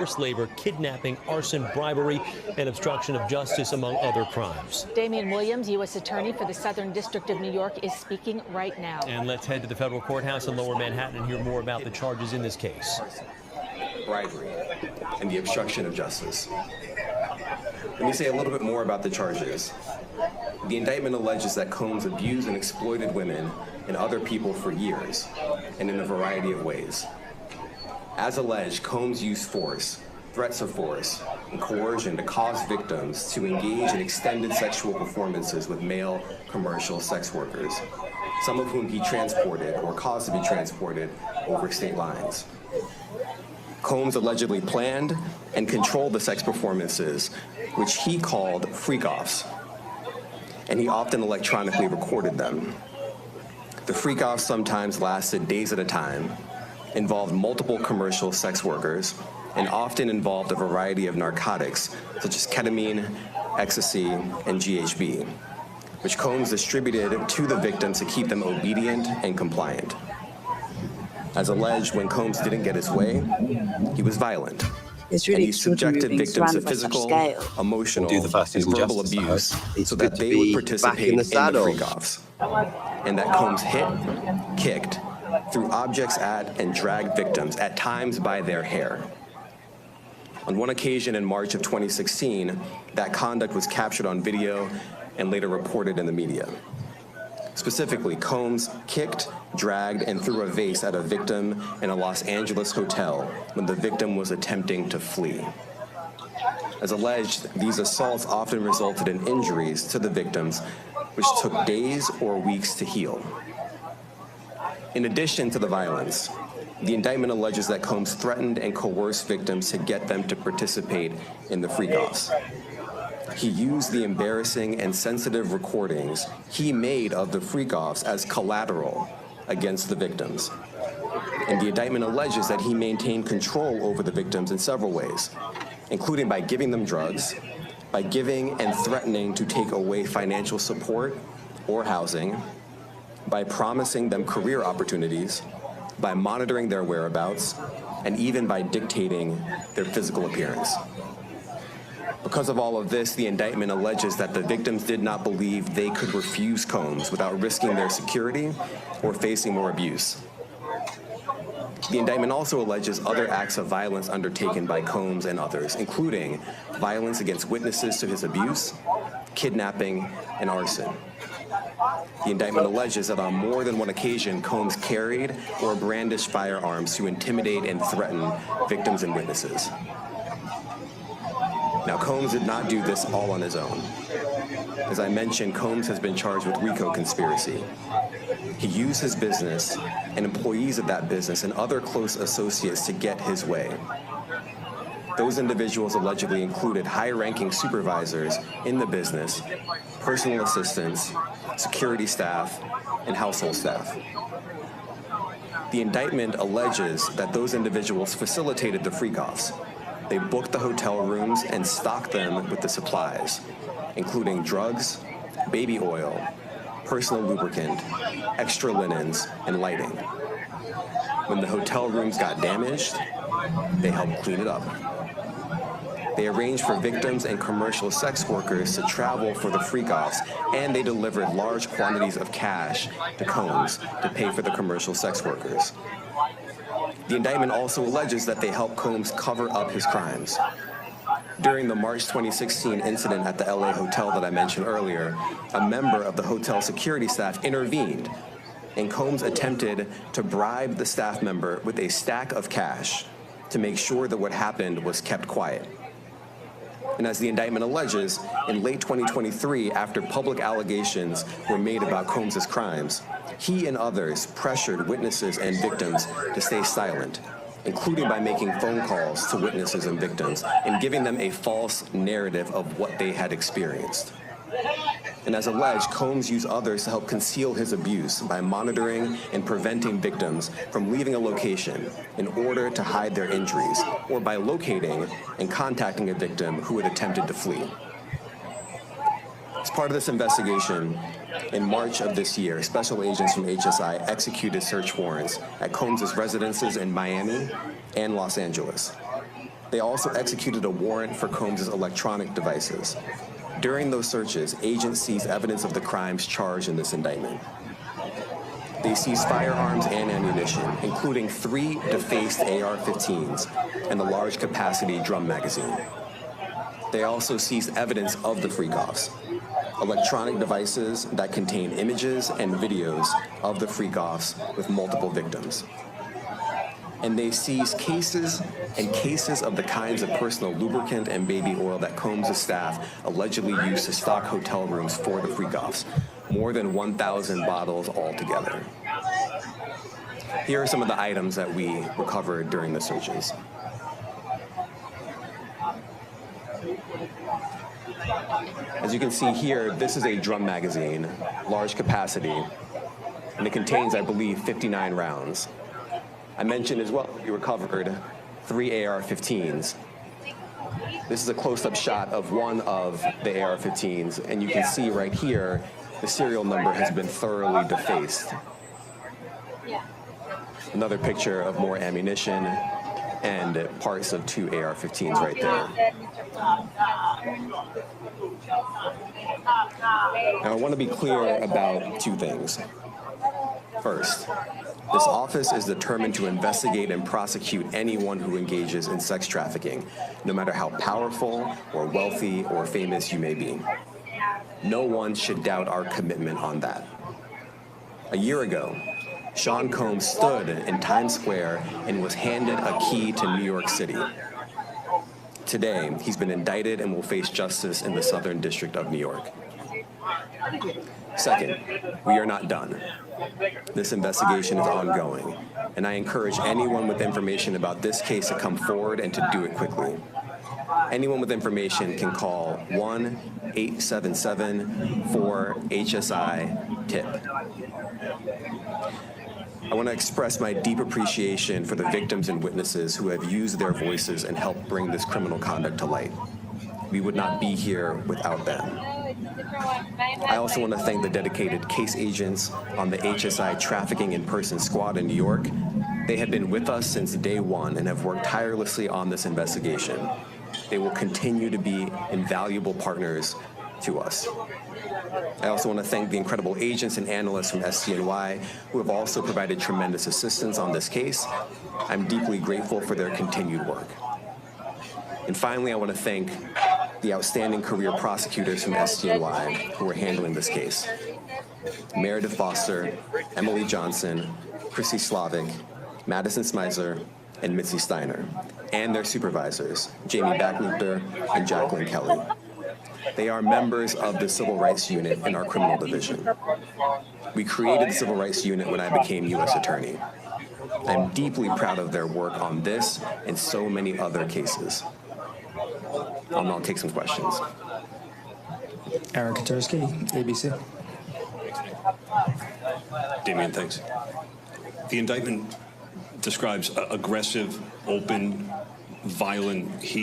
forced labor, kidnapping, arson, bribery, and obstruction of justice, among other crimes. Damian Williams, U.S. Attorney for the Southern District of New York, is speaking right now. And let's head to the federal courthouse in Lower Manhattan and hear more about the charges in this case. Bribery and the obstruction of justice. Let me say a little bit more about the charges. The indictment alleges that Combs abused and exploited women and other people for years, and in a variety of ways. As alleged, Combs used force, threats of force, and coercion to cause victims to engage in extended sexual performances with male commercial sex workers, some of whom he transported or caused to be transported over state lines. Combs allegedly planned and controlled the sex performances, which he called freak-offs, and he often electronically recorded them. The freak-offs sometimes lasted days at a time, involved multiple commercial sex workers, and often involved a variety of narcotics, such as ketamine, ecstasy, and GHB, which Combs distributed to the victims to keep them obedient and compliant. As alleged, when Combs didn't get his way, he was violent. It's really and he subjected victims to physical, emotional, and verbal abuse so that they would participate in the freak-offs, and that Combs hit, kicked, threw objects at, and dragged victims, at times by their hair. On one occasion in March of 2016, that conduct was captured on video and later reported in the media. Specifically, Combs kicked, dragged, and threw a vase at a victim in a Los Angeles hotel when the victim was attempting to flee. As alleged, these assaults often resulted in injuries to the victims, which took days or weeks to heal. In addition to the violence, the indictment alleges that Combs threatened and coerced victims to get them to participate in the freak-offs. He used the embarrassing and sensitive recordings he made of the freak-offs as collateral against the victims. And the indictment alleges that he maintained control over the victims in several ways, including by giving them drugs, by giving and threatening to take away financial support or housing, by promising them career opportunities, by monitoring their whereabouts, and even by dictating their physical appearance. Because of all of this, the indictment alleges that the victims did not believe they could refuse Combs without risking their security or facing more abuse. The indictment also alleges other acts of violence undertaken by Combs and others, including violence against witnesses to his abuse, kidnapping, and arson. The indictment alleges that on more than one occasion, Combs carried or brandished firearms to intimidate and threaten victims and witnesses. Now, Combs did not do this all on his own. As I mentioned, Combs has been charged with RICO conspiracy. He used his business and employees of that business and other close associates to get his way. Those individuals allegedly included high-ranking supervisors in the business, personal assistants, security staff, and household staff. The indictment alleges that those individuals facilitated the freak-offs. They booked the hotel rooms and stocked them with the supplies, including drugs, baby oil, personal lubricant, extra linens, and lighting. When the hotel rooms got damaged, they helped clean it up. They arranged for victims and commercial sex workers to travel for the freak-offs, and they delivered large quantities of cash to Combs to pay for the commercial sex workers. The indictment also alleges that they helped Combs cover up his crimes. During the March 2016 incident at the LA hotel that I mentioned earlier, a member of the hotel security staff intervened, and Combs attempted to bribe the staff member with a stack of cash to make sure that what happened was kept quiet. And as the indictment alleges, in late 2023, after public allegations were made about Combs' crimes, he and others pressured witnesses and victims to stay silent, including by making phone calls to witnesses and victims and giving them a false narrative of what they had experienced. And as alleged, Combs used others to help conceal his abuse by monitoring and preventing victims from leaving a location in order to hide their injuries, or by locating and contacting a victim who had attempted to flee. As part of this investigation, in March of this year, special agents from HSI executed search warrants at Combs' residences in Miami and Los Angeles. They also executed a warrant for Combs' electronic devices. During those searches, agents seized evidence of the crimes charged in this indictment. They seized firearms and ammunition, including 3 defaced AR-15s and a large-capacity drum magazine. They also seized evidence of the freak-offs, electronic devices that contain images and videos of the freak-offs with multiple victims. And they seized cases and cases of the kinds of personal lubricant and baby oil that Combs' staff allegedly used to stock hotel rooms for the freak-offs, more than 1,000 bottles altogether. Here are some of the items that we recovered during the searches. As you can see here, this is a drum magazine, large capacity, and it contains, I believe, 59 rounds. I mentioned as well, we recovered 3 AR-15s. This is a close-up shot of one of the AR-15s, and you can see right here, the serial number has been thoroughly defaced. Another picture of more ammunition and parts of 2 AR-15s right there. Now, I want to be clear about 2 things. First, this office is determined to investigate and prosecute anyone who engages in sex trafficking, no matter how powerful or wealthy or famous you may be. No one should doubt our commitment on that. A year ago, Sean Combs stood in Times Square and was handed a key to New York City. Today, he's been indicted and will face justice in the Southern District of New York. Second, we are not done. This investigation is ongoing, and I encourage anyone with information about this case to come forward and to do it quickly. Anyone with information can call 1-877-4-HSI-TIP. I want to express my deep appreciation for the victims and witnesses who have used their voices and helped bring this criminal conduct to light. We would not be here without them. I also want to thank the dedicated case agents on the HSI Trafficking in Person Squad in New York. They have been with us since day one and have worked tirelessly on this investigation. They will continue to be invaluable partners to us. I also want to thank the incredible agents and analysts from SDNY who have also provided tremendous assistance on this case. I'm deeply grateful for their continued work. And finally, I want to thank the outstanding career prosecutors from SDNY who are handling this case. Meredith Foster, Emily Johnson, Chrissy Slavic, Madison Smizer, and Mitzi Steiner, and their supervisors, Jamie Backluther and Jacqueline Kelly. They are members of the Civil Rights Unit in our criminal division. We created the Civil Rights Unit when I became U.S. Attorney. I'm deeply proud of their work on this and so many other cases. I'll now take some questions. Aaron Katursky, ABC. Damian, thanks. The indictment describes aggressive, open, violent,